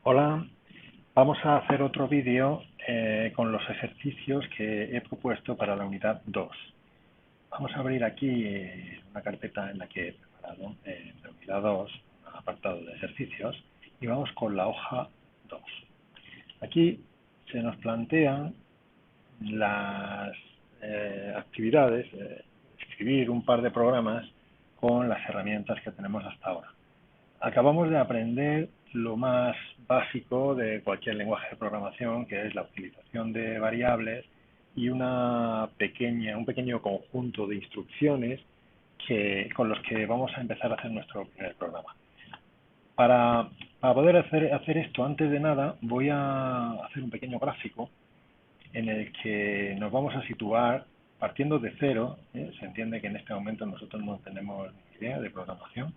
Hola, vamos a hacer otro vídeo con los ejercicios que he propuesto para la unidad 2. Vamos a abrir aquí una carpeta en la que he preparado la unidad 2, un apartado de ejercicios, y vamos con la hoja 2. Aquí se nos plantean las actividades, escribir un par de programas con las herramientas que tenemos hasta ahora. Acabamos de aprender lo más básico de cualquier lenguaje de programación, que es la utilización de variables y un pequeño conjunto de instrucciones con los que vamos a empezar a hacer nuestro primer programa. Para poder hacer esto, antes de nada, voy a hacer un pequeño gráfico en el que nos vamos a situar partiendo de cero. Se entiende que en este momento nosotros no tenemos ni idea de programación,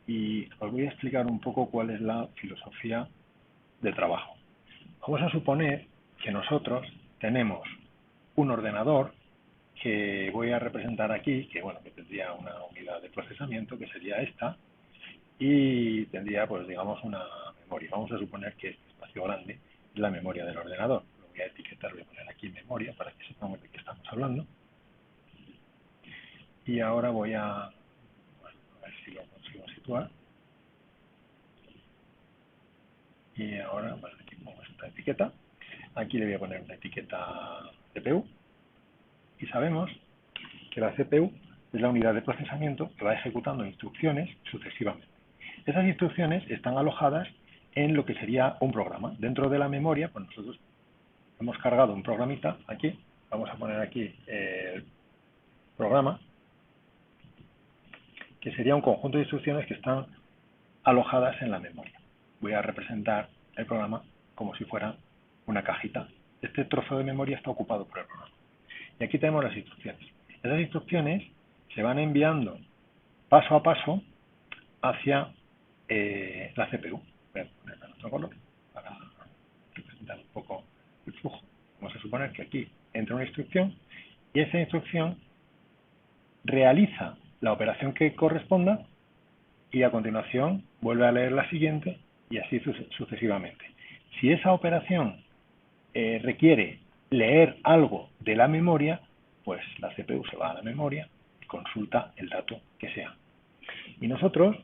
y os voy a explicar un poco cuál es la filosofía de trabajo. Vamos a suponer que nosotros tenemos un ordenador que voy a representar aquí, que tendría una unidad de procesamiento, que sería esta, y tendría, pues digamos, una memoria. Vamos a suponer que este espacio grande es la memoria del ordenador. Lo voy a etiquetar, voy a poner aquí memoria para que sepamos de qué estamos hablando. Y ahora voy a ver si lo consigo situar. Y ahora, aquí pongo esta etiqueta. Aquí le voy a poner una etiqueta CPU. Y sabemos que la CPU es la unidad de procesamiento que va ejecutando instrucciones sucesivamente. Esas instrucciones están alojadas en lo que sería un programa. Dentro de la memoria, pues nosotros hemos cargado un programita aquí. Vamos a poner aquí el programa, que sería un conjunto de instrucciones que están alojadas en la memoria. Voy a representar el programa como si fuera una cajita. Este trozo de memoria está ocupado por el programa. Y aquí tenemos las instrucciones. Esas instrucciones se van enviando paso a paso hacia la CPU. Voy a ponerla en otro color para representar un poco el flujo. Vamos a suponer que aquí entra una instrucción y esa instrucción realiza la operación que corresponda y a continuación vuelve a leer la siguiente y así sucesivamente. Si esa operación requiere leer algo de la memoria, pues la CPU se va a la memoria y consulta el dato que sea. Y nosotros,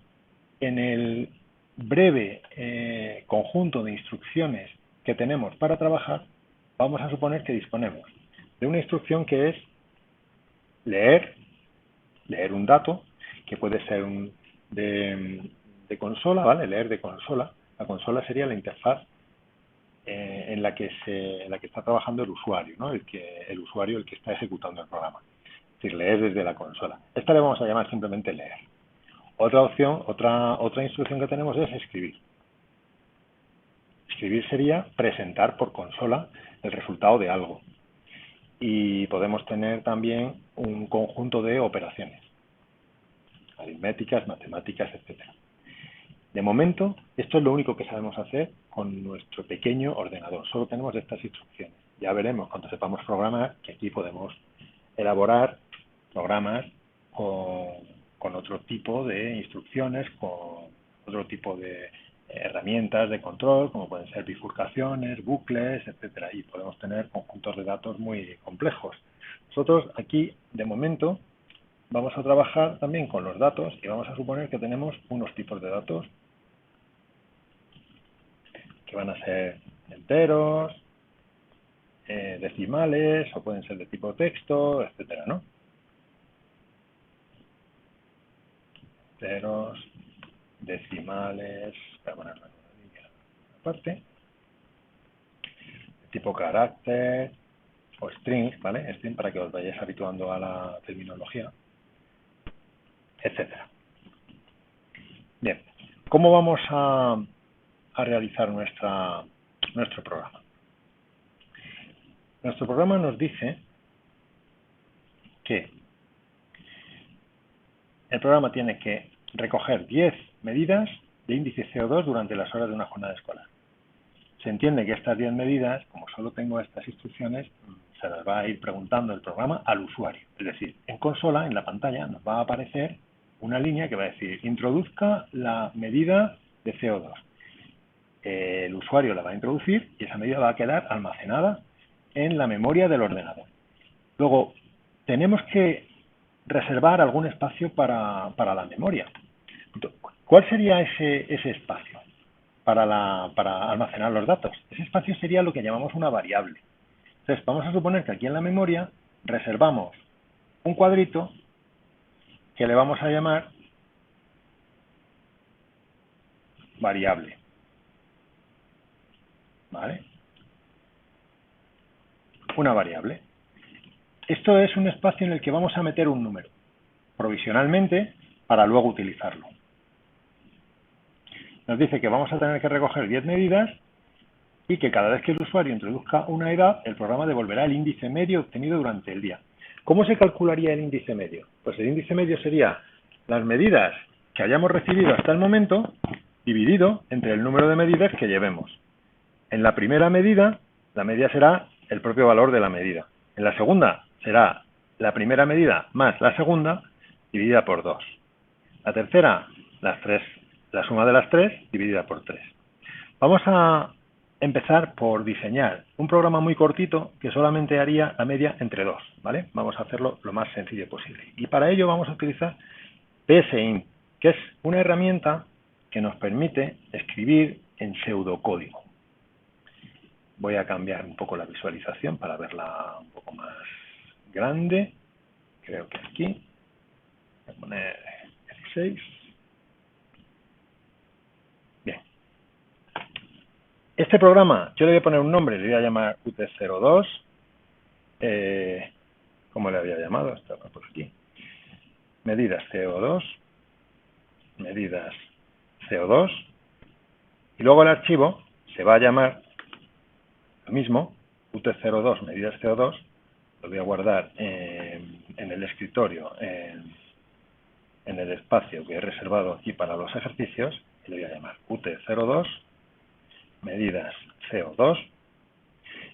en el breve conjunto de instrucciones que tenemos para trabajar, vamos a suponer que disponemos de una instrucción que es leer un dato, que puede ser de consola, ¿vale? Leer de consola. La consola sería la interfaz en la que está trabajando el usuario, ¿no? El usuario el que está ejecutando el programa. Es decir, leer desde la consola. Esta le vamos a llamar simplemente leer. Otra opción, otra instrucción que tenemos es escribir. Escribir sería presentar por consola el resultado de algo. Y podemos tener también un conjunto de operaciones, aritméticas, matemáticas, etcétera. De momento, esto es lo único que sabemos hacer con nuestro pequeño ordenador. Solo tenemos estas instrucciones. Ya veremos cuando sepamos programar que aquí podemos elaborar programas con otro tipo de instrucciones, con otro tipo de herramientas de control, como pueden ser bifurcaciones, bucles, etcétera. Y podemos tener conjuntos de datos muy complejos. Nosotros aquí, de momento, vamos a trabajar también con los datos y vamos a suponer que tenemos unos tipos de datos que van a ser enteros, decimales, o pueden ser de tipo texto, etcétera, ¿no? Enteros, decimales, voy a ponerlo en una línea aparte, de tipo carácter o string, ¿vale? String para que os vayáis habituando a la terminología, etcétera. Bien, ¿cómo vamos a realizar nuestro programa? Nuestro programa nos dice que el programa tiene que recoger 10 medidas de índice CO2 durante las horas de una jornada escolar. Se entiende que estas 10 medidas, como solo tengo estas instrucciones, se las va a ir preguntando el programa al usuario. Es decir, en consola, en la pantalla, nos va a aparecer una línea que va a decir: introduzca la medida de CO2. el usuario la va a introducir y esa medida va a quedar almacenada en la memoria del ordenador. Luego, tenemos que reservar algún espacio para la memoria. ¿Cuál sería ese espacio para almacenar los datos? Ese espacio sería lo que llamamos una variable. Entonces, vamos a suponer que aquí en la memoria reservamos un cuadrito que le vamos a llamar variable. ¿Vale? Una variable. Esto es un espacio en el que vamos a meter un número, provisionalmente, para luego utilizarlo. Nos dice que vamos a tener que recoger 10 medidas y que cada vez que el usuario introduzca una edad, el programa devolverá el índice medio obtenido durante el día. ¿Cómo se calcularía el índice medio? Pues el índice medio sería las medidas que hayamos recibido hasta el momento dividido entre el número de medidas que llevemos. En la primera medida, la media será el propio valor de la medida. En la segunda será la primera medida más la segunda dividida por 2. La tercera, la suma de las 3 dividida por 3. Vamos a empezar por diseñar un programa muy cortito que solamente haría la media entre 2, ¿vale? Vamos a hacerlo lo más sencillo posible. Y para ello vamos a utilizar PSINT, que es una herramienta que nos permite escribir en pseudocódigo. Voy a cambiar un poco la visualización para verla un poco más grande. Creo que aquí. Voy a poner 16. Bien. Este programa, yo le voy a poner un nombre, le voy a llamar UT02. ¿Cómo le había llamado? Está por aquí. Medidas CO2. Medidas CO2. Y luego el archivo se va a llamar lo mismo, UT02, medidas CO2, lo voy a guardar en el escritorio, en el espacio que he reservado aquí para los ejercicios, y le voy a llamar UT02, medidas CO2.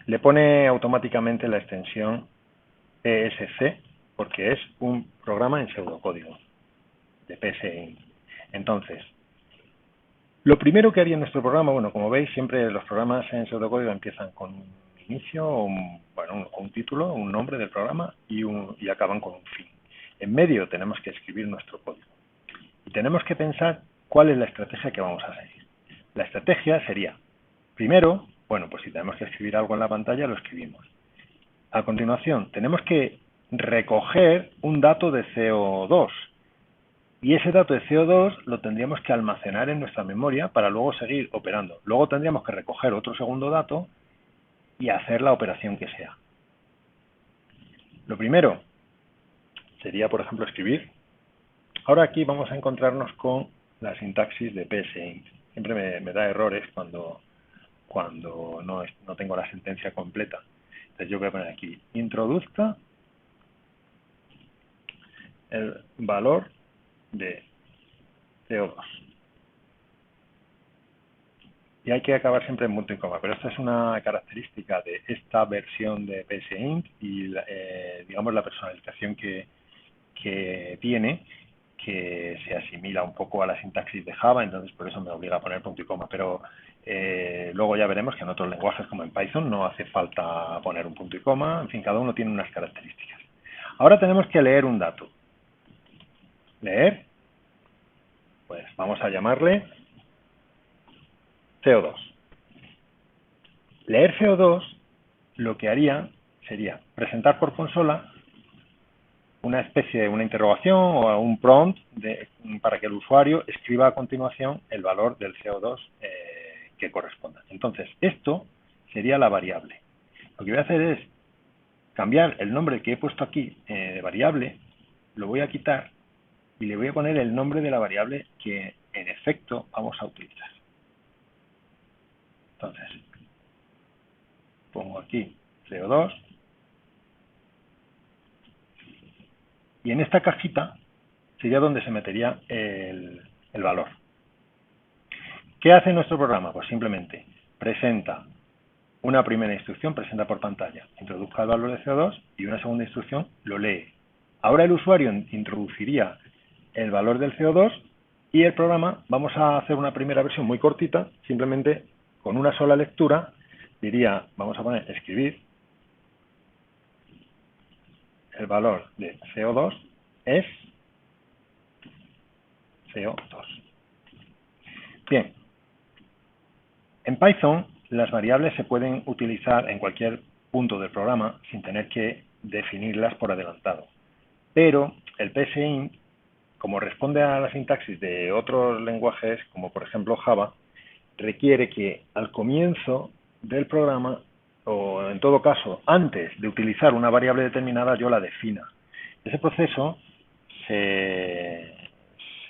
Le pone automáticamente la extensión ESC, porque es un programa en pseudocódigo de PSINT. Entonces, lo primero que haría en nuestro programa, bueno, como veis, siempre los programas en pseudocódigo empiezan con un inicio, un título, un nombre del programa y acaban con un fin. En medio tenemos que escribir nuestro código. Y tenemos que pensar cuál es la estrategia que vamos a seguir. La estrategia sería, primero, bueno, pues si tenemos que escribir algo en la pantalla, lo escribimos. A continuación, tenemos que recoger un dato de CO2. Y ese dato de CO2 lo tendríamos que almacenar en nuestra memoria para luego seguir operando. Luego tendríamos que recoger otro segundo dato y hacer la operación que sea. Lo primero sería, por ejemplo, escribir. Ahora aquí vamos a encontrarnos con la sintaxis de PSINT. Siempre me da errores cuando no tengo la sentencia completa. Entonces yo voy a poner aquí, introduzca el valor de CO2. Y hay que acabar siempre en punto y coma, pero esta es una característica de esta versión de PSINT y digamos la personalización que tiene, que se asimila un poco a la sintaxis de Java, entonces por eso me obliga a poner punto y coma, pero luego ya veremos que en otros lenguajes como en Python no hace falta poner un punto y coma, en fin, cada uno tiene unas características. Ahora tenemos que leer un dato. Leer, pues vamos a llamarle CO2. Leer CO2 lo que haría sería presentar por consola una especie de una interrogación o un prompt para que el usuario escriba a continuación el valor del CO2 que corresponda. Entonces, esto sería la variable. Lo que voy a hacer es cambiar el nombre que he puesto aquí de variable, lo voy a quitar y le voy a poner el nombre de la variable que en efecto vamos a utilizar. Entonces, pongo aquí CO2 y en esta cajita sería donde se metería el valor. ¿Qué hace nuestro programa? Pues simplemente presenta una primera instrucción, presenta por pantalla, introduzca el valor de CO2 y una segunda instrucción lo lee. Ahora el usuario introduciría el valor del CO2 y el programa, vamos a hacer una primera versión muy cortita, simplemente con una sola lectura, diría, vamos a poner escribir, el valor de CO2 es CO2. Bien, en Python las variables se pueden utilizar en cualquier punto del programa sin tener que definirlas por adelantado. Pero el psint, como responde a la sintaxis de otros lenguajes, como por ejemplo Java, requiere que al comienzo del programa, o en todo caso antes de utilizar una variable determinada, yo la defina. Ese proceso se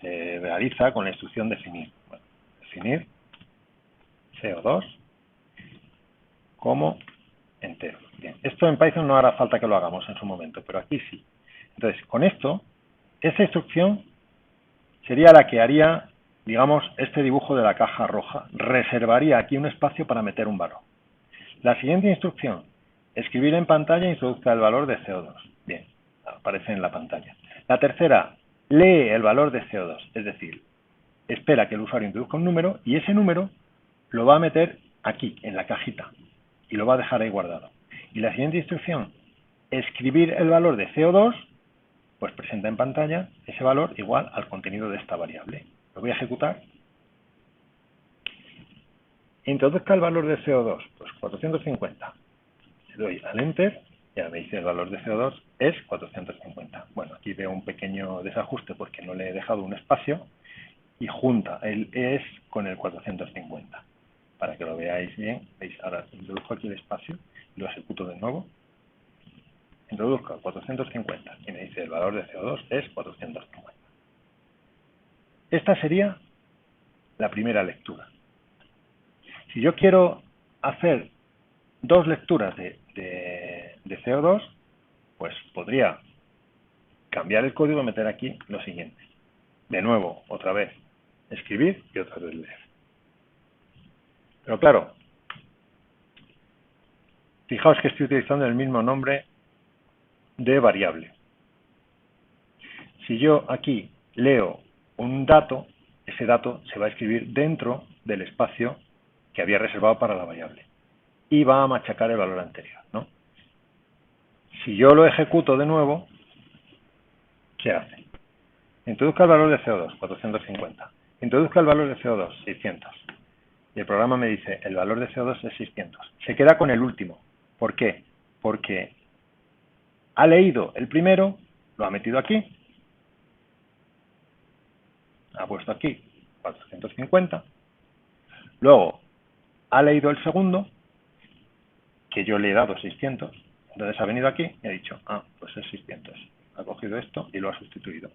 realiza con la instrucción definir. Bueno, definir CO2 como entero. Bien, esto en Python no hará falta que lo hagamos en su momento, pero aquí sí. Entonces, con esto, esa instrucción sería la que haría, digamos, este dibujo de la caja roja. Reservaría aquí un espacio para meter un valor. La siguiente instrucción, escribir en pantalla e introduzca el valor de CO2. Bien, aparece en la pantalla. La tercera, lee el valor de CO2, es decir, espera que el usuario introduzca un número y ese número lo va a meter aquí, en la cajita, y lo va a dejar ahí guardado. Y la siguiente instrucción, escribir el valor de CO2, pues presenta en pantalla ese valor igual al contenido de esta variable. Lo voy a ejecutar. Introduzca el valor de CO2, pues 450. Le doy al Enter, ya me dice el valor de CO2 es 450. Bueno, aquí veo un pequeño desajuste porque no le he dejado un espacio y junta el ES con el 450. Para que lo veáis bien, veis, ahora introduzco aquí el espacio y lo ejecuto de nuevo. Introduzco 450 y me dice el valor de CO2 es 450. Esta sería la primera lectura. Si yo quiero hacer dos lecturas de CO2, pues podría cambiar el código y meter aquí lo siguiente. De nuevo, otra vez, escribir y otra vez leer. Pero claro, fijaos que estoy utilizando el mismo nombre de variable. Si yo aquí leo un dato, ese dato se va a escribir dentro del espacio que había reservado para la variable y va a machacar el valor anterior, ¿no? Si yo lo ejecuto de nuevo, ¿qué hace? Introduzca el valor de CO2, 450. Introduzca el valor de CO2, 600. Y el programa me dice, el valor de CO2 es 600. Se queda con el último. ¿Por qué? Porque ha leído el primero, lo ha metido aquí, ha puesto aquí 450, luego ha leído el segundo, que yo le he dado 600, entonces ha venido aquí y ha dicho, pues es 600. Ha cogido esto y lo ha sustituido.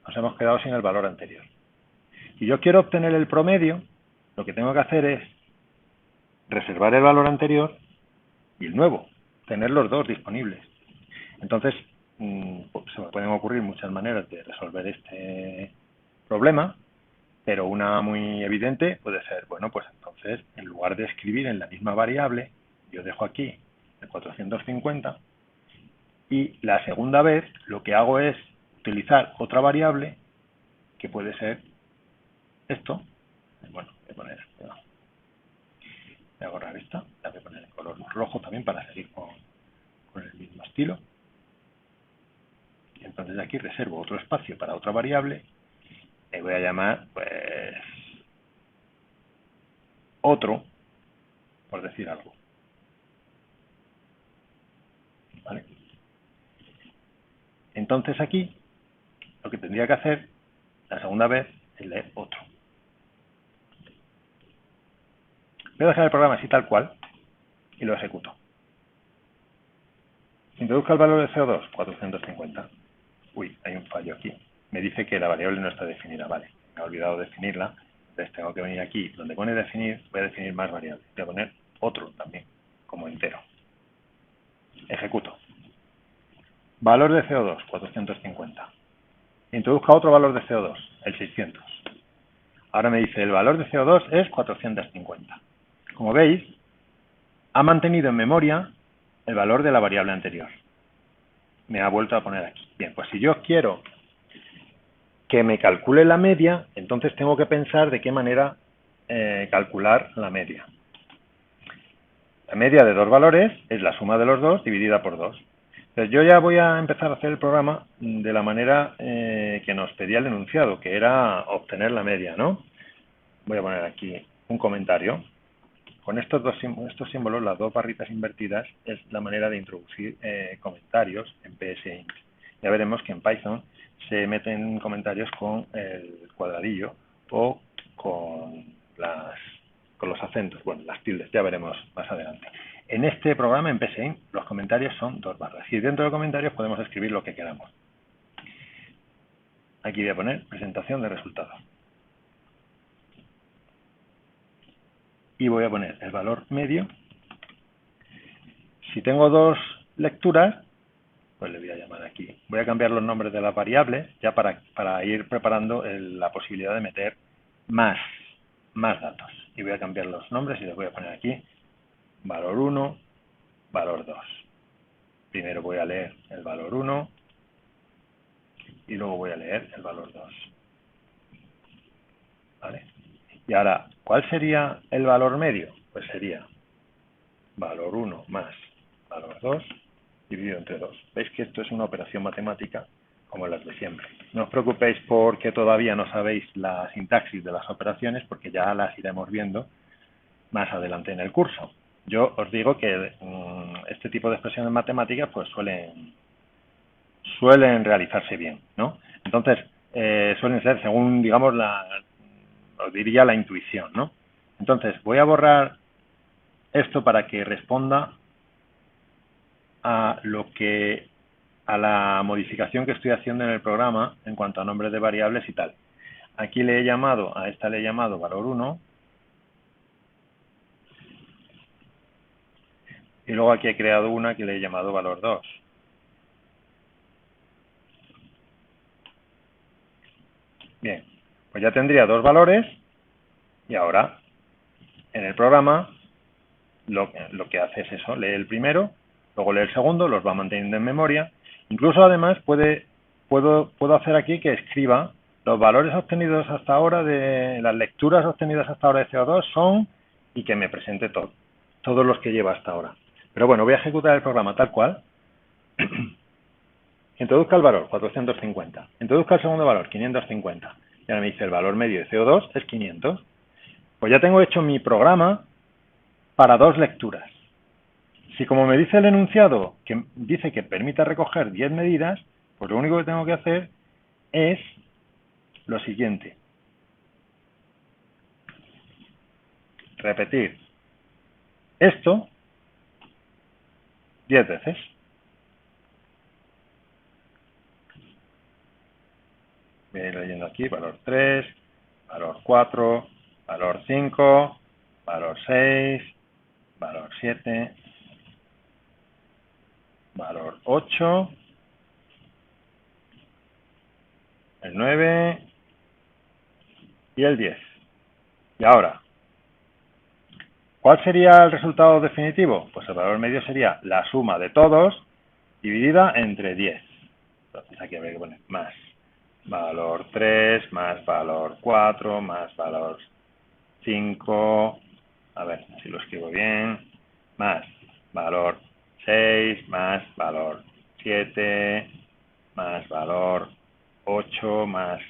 Nos hemos quedado sin el valor anterior. Si yo quiero obtener el promedio, lo que tengo que hacer es reservar el valor anterior y el nuevo, tener los dos disponibles. Entonces, se me pueden ocurrir muchas maneras de resolver este problema, pero una muy evidente puede ser, bueno, pues entonces, en lugar de escribir en la misma variable, yo dejo aquí el 450 y la segunda vez lo que hago es utilizar otra variable que puede ser esto. Bueno, voy a poner, voy a borrar esta, la voy a poner en color rojo también para seguir con el mismo estilo. Y entonces aquí reservo otro espacio para otra variable. Le voy a llamar, pues, otro, por decir algo. ¿Vale? Entonces aquí, lo que tendría que hacer, la segunda vez, es leer otro. Voy a dejar el programa así tal cual y lo ejecuto. Introduzca el valor de CO2, 450. Uy, hay un fallo aquí. Me dice que la variable no está definida. Vale, me he olvidado definirla. Entonces tengo que venir aquí, donde pone definir, voy a definir más variables. Voy a poner otro también, como entero. Ejecuto. Valor de CO2, 450. Introduzca otro valor de CO2, el 600. Ahora me dice el valor de CO2 es 450. Como veis, ha mantenido en memoria el valor de la variable anterior. Me ha vuelto a poner aquí. Bien, pues si yo quiero que me calcule la media, entonces tengo que pensar de qué manera calcular la media. La media de dos valores es la suma de los dos dividida por 2. Entonces yo ya voy a empezar a hacer el programa de la manera que nos pedía el enunciado, que era obtener la media, ¿no? Voy a poner aquí un comentario. Con estos símbolos, las dos barritas invertidas, es la manera de introducir comentarios en PSInt. Ya veremos que en Python se meten comentarios con el cuadradillo o con los acentos, bueno, las tildes, ya veremos más adelante. En este programa, en PSInt, los comentarios son dos barras y dentro de comentarios podemos escribir lo que queramos. Aquí voy a poner presentación de resultados. Y voy a poner el valor medio. Si tengo dos lecturas, pues le voy a llamar aquí. Voy a cambiar los nombres de las variables ya para ir preparando la posibilidad de meter más datos. Y voy a cambiar los nombres y les voy a poner aquí valor 1, valor 2. Primero voy a leer el valor 1 y luego voy a leer el valor 2. ¿Vale? Y ahora, ¿cuál sería el valor medio? Pues sería valor 1 más valor 2 dividido entre 2. Veis que esto es una operación matemática como las de siempre. No os preocupéis porque todavía no sabéis la sintaxis de las operaciones, porque ya las iremos viendo más adelante en el curso. Yo os digo que este tipo de expresiones matemáticas pues suelen realizarse bien, ¿no? Entonces, suelen ser según, digamos, os diría la intuición, ¿no? Entonces, voy a borrar esto para que responda a la modificación que estoy haciendo en el programa en cuanto a nombres de variables y tal. Aquí a esta le he llamado valor 1 y luego aquí he creado una que le he llamado valor 2. Bien, pues ya tendría dos valores y ahora en el programa lo que hace es eso, lee el primero, luego lee el segundo, los va manteniendo en memoria. Incluso además puedo hacer aquí que escriba los valores obtenidos hasta ahora las lecturas obtenidas hasta ahora de CO2 son, y que me presente todos los que lleva hasta ahora. Pero bueno, voy a ejecutar el programa tal cual. Introduzca el valor 450, introduzca el segundo valor 550. Y ahora me dice el valor medio de CO2 es 500. Pues ya tengo hecho mi programa para dos lecturas. Si como me dice el enunciado que dice que permita recoger 10 medidas, pues lo único que tengo que hacer es lo siguiente. Repetir esto 10 veces. Voy a ir leyendo aquí valor 3, valor 4, valor 5, valor 6, valor 7, valor 8, el 9 y el 10. Y ahora, ¿cuál sería el resultado definitivo? Pues el valor medio sería la suma de todos dividida entre 10. Entonces aquí habría que poner más valor 3, más valor 4, más valor 5, a ver si lo escribo bien, más valor 6, más valor 7, más valor 8, más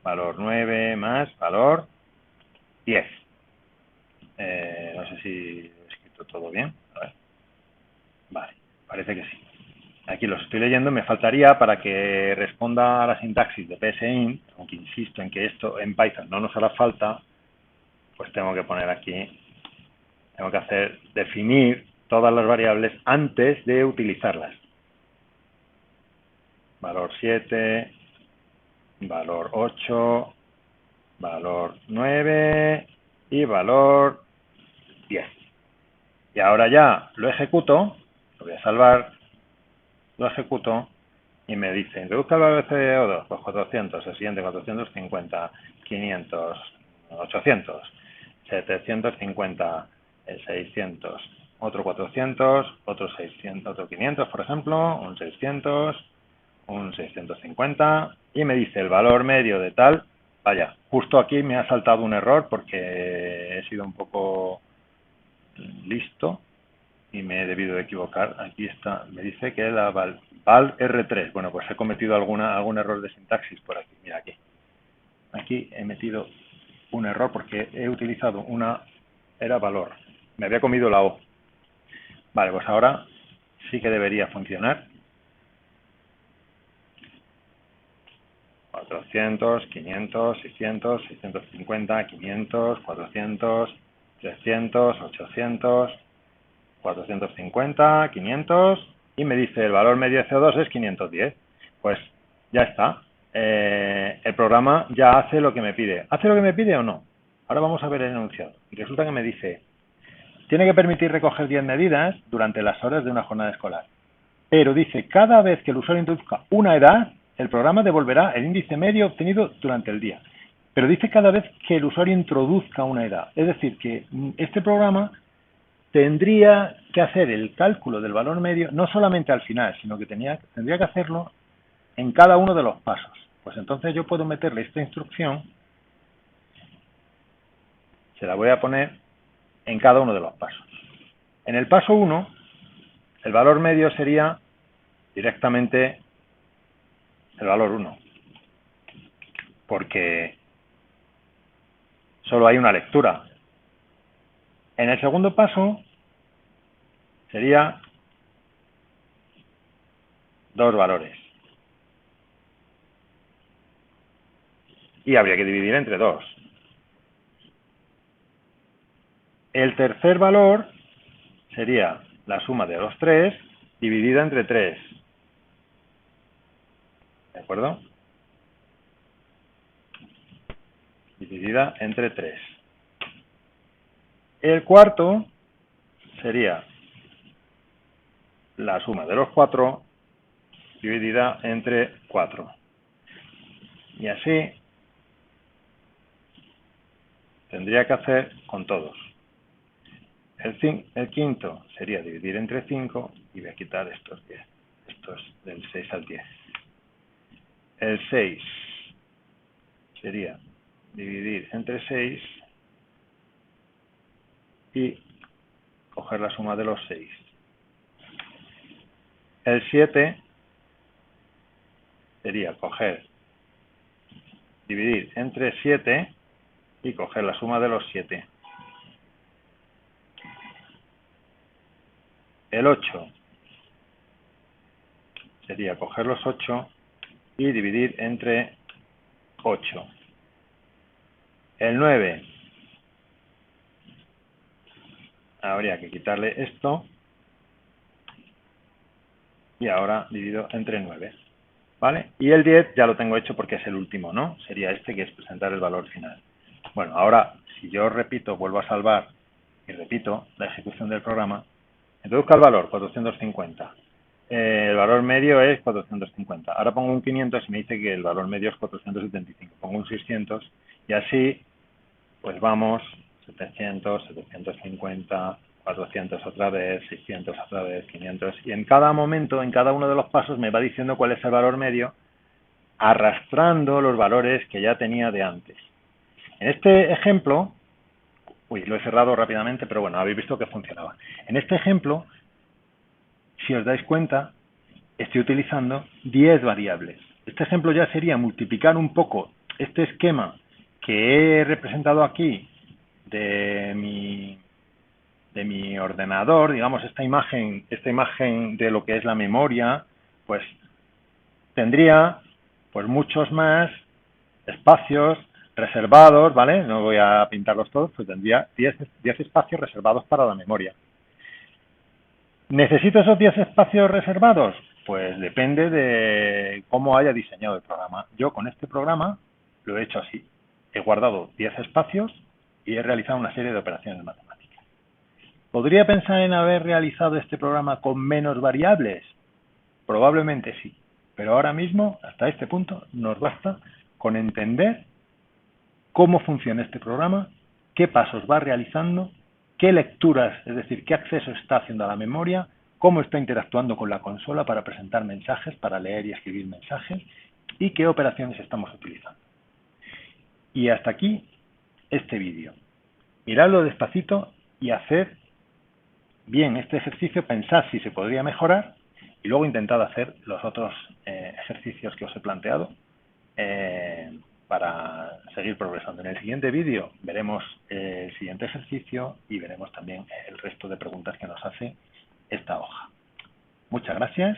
valor 9, más valor 10. No sé si he escrito todo bien. A ver. Vale, parece que sí. Aquí los estoy leyendo, me faltaría para que responda a la sintaxis de PSInt, aunque insisto en que esto en Python no nos hará falta, pues tengo que poner aquí, tengo que definir todas las variables antes de utilizarlas. Valor 7, valor 8, valor 9 y valor 10. Y ahora ya lo ejecuto, lo voy a salvar, lo ejecuto y me dice, introduzca el valor de CO2, pues 400, el siguiente 450, 500, 800, 750, 600, otro 400, otro 600, otro 500, por ejemplo, un 600, un 650, y me dice el valor medio de tal, Vaya, justo aquí me ha saltado un error porque he sido un poco listo y me he debido de equivocar. Aquí está, me dice que la val R3. Bueno, pues he cometido algún error de sintaxis por aquí. Mira aquí. Aquí he metido un error porque he utilizado era valor. Me había comido la O. Vale, pues ahora sí que debería funcionar. 400, 500, 600, 650, 500, 400, 300, 800, 450, 500 y me dice el valor medio de CO2 es 510. Pues ya está. El programa ya hace lo que me pide. ¿Hace lo que me pide o no? Ahora vamos a ver el enunciado. Y resulta que me dice, tiene que permitir recoger 10 medidas durante las horas de una jornada escolar. Pero dice, cada vez que el usuario introduzca una edad, el programa devolverá el índice medio obtenido durante el día. Pero dice cada vez que el usuario introduzca una edad. Es decir, que este programa tendría que hacer el cálculo del valor medio no solamente al final, sino que tendría que hacerlo en cada uno de los pasos. Pues entonces yo puedo meterle esta instrucción, se la voy a poner en cada uno de los pasos. En el paso 1, el valor medio sería directamente el valor 1, porque solo hay una lectura. En el segundo paso sería 2 valores. Y habría que dividir entre 2. El tercer valor sería la suma de los 3 dividida entre 3. ¿De acuerdo? Dividida entre 3. El cuarto sería la suma de los 4 dividida entre 4. Y así tendría que hacer con todos. El quinto sería dividir entre 5 y voy a quitar estos 10. Estos del 6 al 10. El 6 sería dividir entre 6 y coger la suma de los 6. El 7 sería dividir entre 7 y coger la suma de los 7. El 8 sería coger los 8 y dividir entre 8. El 9 habría que quitarle esto y ahora divido entre 9. ¿Vale? Y el 10 ya lo tengo hecho porque es el último, ¿no? Sería este, que es presentar el valor final. Bueno, ahora, si yo repito, vuelvo a salvar y repito la ejecución del programa, introduzca el valor, 450. El valor medio es 450. Ahora pongo un 500 y me dice que el valor medio es 475. Pongo un 600 y así, pues vamos, 700, 750, 400 otra vez, 600 otra vez, 500. Y en cada momento, en cada uno de los pasos, me va diciendo cuál es el valor medio, arrastrando los valores que ya tenía de antes. En este ejemplo, lo he cerrado rápidamente, pero bueno, habéis visto que funcionaba. En este ejemplo, si os dais cuenta, estoy utilizando 10 variables. Este ejemplo ya sería multiplicar un poco este esquema que he representado aquí de mi ordenador, digamos, esta imagen de lo que es la memoria, pues tendría pues muchos más espacios reservados, ¿vale? No voy a pintarlos todos, pues tendría 10 espacios reservados para la memoria. ¿Necesito esos 10 espacios reservados? Pues depende de cómo haya diseñado el programa. Yo con este programa lo he hecho así. He guardado 10 espacios y he realizado una serie de operaciones matemáticas. ¿Podría pensar en haber realizado este programa con menos variables? Probablemente sí. Pero ahora mismo, hasta este punto, nos basta con entender cómo funciona este programa, qué pasos va realizando, qué lecturas, es decir, qué acceso está haciendo a la memoria, cómo está interactuando con la consola para presentar mensajes, para leer y escribir mensajes, y qué operaciones estamos utilizando. Y hasta aquí este vídeo. Miradlo despacito y haced bien este ejercicio, pensad si se podría mejorar y luego intentad hacer los otros ejercicios que os he planteado para seguir progresando. En el siguiente vídeo veremos el siguiente ejercicio y veremos también el resto de preguntas que nos hace esta hoja. Muchas gracias.